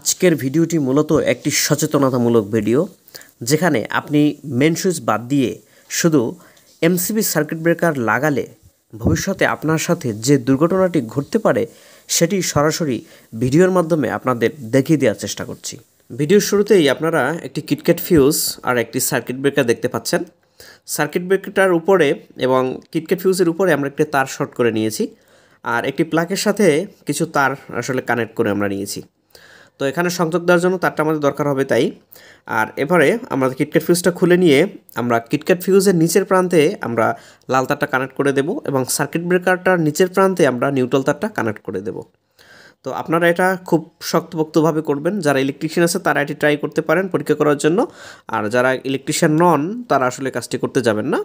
আজকের ভিডিওটি মূলত একটি সচেতনতামূলক ভিডিও, যেখানে আপনি মেন সুইচ বাদ দিয়ে শুধু এমসিবি সার্কিট ব্রেকার লাগালে ভবিষ্যতে আপনার সাথে যে দুর্ঘটনাটি ঘটতে পারে সেটি সরাসরি ভিডিওর মাধ্যমে আপনাদের দেখিয়ে দেওয়ার চেষ্টা করছি। ভিডিওর শুরুতেই আপনারা একটি কিটক্যাট ফিউজ আর একটি সার্কিট ব্রেকার দেখতে পাচ্ছেন। সার্কিট ব্রেকারটার উপরে এবং কিটক্যাট ফিউজের উপরে আমরা একটি তার শর্ট করে নিয়েছি, আর একটি প্লাগের সাথে কিছু তার আসলে কানেক্ট করে আমরা নিয়েছি। তো এখানে সংযোগ দেওয়ার জন্য তারটা আমাদের দরকার হবে, তাই আর এবারে আমরা কিটক্যাট ফিউজটা খুলে নিয়ে আমরা কিটক্যাট ফিউজের নিচের প্রান্তে আমরা লাল তারটা কানেক্ট করে দেব এবং সার্কিট ব্রেকারটার নিচের প্রান্তে আমরা নিউট্রাল তারটা কানেক্ট করে দেব। তো আপনারা এটা খুব শক্তপোক্তভাবে করবেন। যারা ইলেকট্রিশিয়ান আছে তারা এটি ট্রাই করতে পারেন পরীক্ষা করার জন্য, আর যারা ইলেকট্রিশিয়ান নন তারা আসলে কাজটি করতে যাবেন না,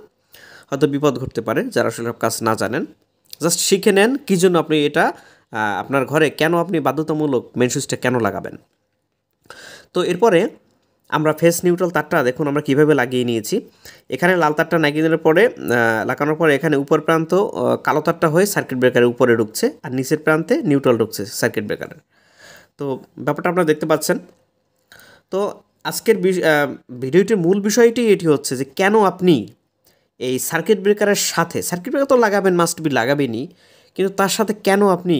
হয়তো বিপদ ঘটতে পারে। যারা আসলে কাজ না জানেন, জাস্ট শিখে নেন কী জন্য আপনি এটা আপনার ঘরে কেন আপনি বাধ্যতামূলক মেন সুইচটা কেন লাগাবেন। তো এরপরে আমরা ফেস নিউট্রাল তারটা দেখুন আমরা কিভাবে লাগিয়ে নিয়েছি। এখানে লাল তারটা লাগানোর পরে এখানে উপর প্রান্ত কালো তারটা হয়ে সার্কিট ব্রেকারের উপরে ঢুকছে, আর নিচের প্রান্তে নিউট্রাল ঢুকছে সার্কিট ব্রেকারের। তো ব্যাপারটা আপনারা দেখতে পাচ্ছেন। তো আজকের ভিডিওটির মূল বিষয়টি এটি হচ্ছে যে কেন আপনি এই সার্কিট ব্রেকারের সাথে, সার্কিট ব্রেকার তো লাগাবেন, মাস্ট বি লাগাবেনই, কিন্তু তার সাথে কেন আপনি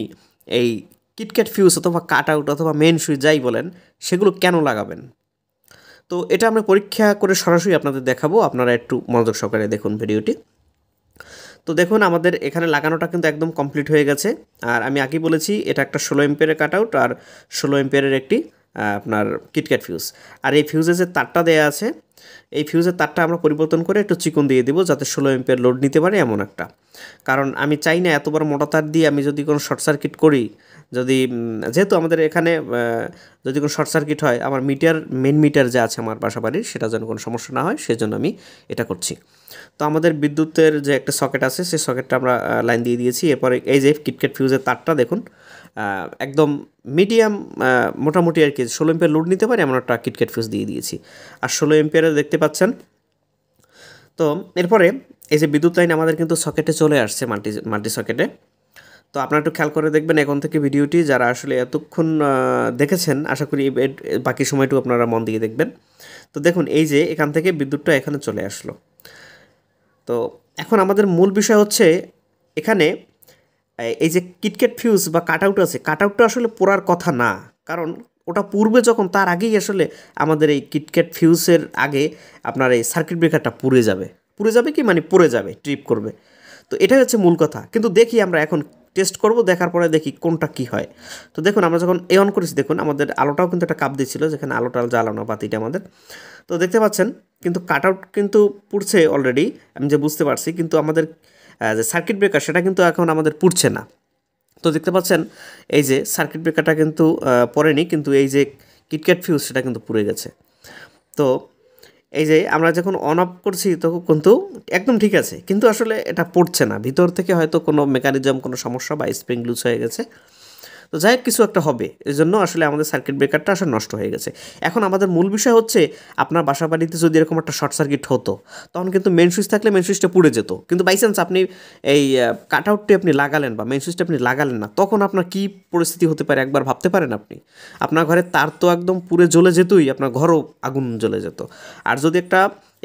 এই কিটক্যাট ফিউজ অথবা কাট আউট অথবা মেন সুইচ যাই বলেন সেগুলো কেন লাগাবেন। তো এটা আমরা পরীক্ষা করে সরাসরি আপনাদের দেখাবো, আপনারা একটু মনোযোগ সহকারে দেখুন ভিডিওটি। তো দেখুন আমাদের এখানে লাগানোটা কিন্তু একদম কমপ্লিট হয়ে গেছে, আর আমি আগেই বলেছি এটা একটা 16 এম্পিয়ারের কাট আউট আর 16 এম্পিয়ারের একটি আপনার কিটক্যাট ফিউজ। আর এই ফিউজের যে তারটা দেওয়া আছে, এই ফিউজের তারটা আমরা পরিবর্তন করে একটু চিকন দিয়ে দেবো যাতে 16 এম্পিয়ার লোড নিতে পারে এমন একটা, কারণ আমি চাই না এত বড় মোটা তার দিয়ে আমি যদি কোনো শর্ট সার্কিট করি, যেহেতু আমাদের এখানে যদি কোনো শর্ট সার্কিট হয় আমার মেন মিটার যে আছে আমার বাসা বাড়ির, সেটা যেন কোনো সমস্যা না হয় সেজন্য আমি এটা করছি। তো আমাদের বিদ্যুতের যে একটা সকেট আছে সেই সকেটটা আমরা লাইন দিয়ে দিয়েছি। এরপরে এই যে কিটক্যাট ফিউজের তারটা দেখুন একদম মিডিয়াম মোটামুটি আর কি 16 এম্পিয়ার লোড নিতে পারে এমন একটা কিটক্যাট ফিউজ দিয়ে দিয়েছি, আর 16 এম্পিয়ারে দেখতে পাচ্ছেন। তো এরপরে এই যে বিদ্যুৎ লাইন আমাদের কিন্তু সকেটে চলে আসছে, মাল্টি সকেটে। তো আপনারা একটু খেয়াল করে দেখবেন এখন থেকে ভিডিওটি, যারা আসলে এতক্ষণ দেখেছেন আশা করি বাকি সময়টুকু আপনারা মন দিয়ে দেখবেন। তো দেখুন এই যে এখান থেকে বিদ্যুৎটা এখানে চলে আসলো। তো এখন আমাদের মূল বিষয় হচ্ছে এখানে এই যে কিটক্যাট ফিউজ বা কাট আউট আছে, কাট আউটটা আসলে পোড়ার কথা না, কারণ ওটা পূর্বে যখন তার আগেই আসলে আমাদের এই কিটক্যাট ফিউজের আগে আপনার এই সার্কিট ব্রেকারটা পুড়ে যাবে কি মানে পড়ে যাবে, ট্রিপ করবে। তো এটাই হচ্ছে মূল কথা। কিন্তু দেখি আমরা এখন টেস্ট করব, দেখার পরে দেখি কোনটা কি হয়। তো দেখুন আমরা যখন অন করেছি দেখুন আমাদের আলোটাও কিন্তু একটা কাপ দিচ্ছিল, যেখানে আলোটা জ্বালানো বাতিটা আমাদের। তো দেখতে পাচ্ছেন কিন্তু কাট আউট কিন্তু পুড়ছে অলরেডি, আমি যে বুঝতে পারছি, কিন্তু আমাদের যে সার্কিট ব্রেকার সেটা কিন্তু এখন আমাদের পুড়ছে না। তো দেখতে পাচ্ছেন এই যে সার্কিট ব্রেকারটা কিন্তু পড়েনি, কিন্তু এই যে কিটক্যাট ফিউজ সেটা কিন্তু পুড়ে গেছে। তো এই যে আমরা যখন অন অফ করছি তখন কিন্তু একদম ঠিক আছে, কিন্তু আসলে এটা পড়ছে না, ভিতর থেকে হয়তো কোনো মেকানিজম, কোনো সমস্যা বা স্প্রিং লুজ হয়ে গেছে। তো যাই হোক কিছু একটা হবে, এই জন্য আসলে আমাদের সার্কিট ব্রেকারটা আসলে নষ্ট হয়ে গেছে। এখন আমাদের মূল বিষয় হচ্ছে আপনার বাসা বাড়িতে যদি এরকম একটা শর্ট সার্কিট হতো তখন কিন্তু মেন সুইচ থাকলে মেন সুইচটা পুড়ে যেত, কিন্তু বাই চান্স আপনি এই কাট আউটটি আপনি লাগালেন বা মেন সুইচটা আপনি লাগালেন না, তখন আপনার কী পরিস্থিতি হতে পারে একবার ভাবতে পারেন আপনি। আপনার ঘরে তার তো একদম পুড়ে জ্বলে যেতই, আপনার ঘরও আগুন জ্বলে যেত। আর যদি একটা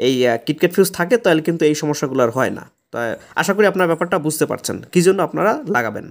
এই কিটক্যাট ফিউজ থাকে তাহলে কিন্তু এই সমস্যাগুলো আর হয় না। তো আশা করি আপনার ব্যাপারটা বুঝতে পারছেন কী জন্য আপনারা লাগাবেন।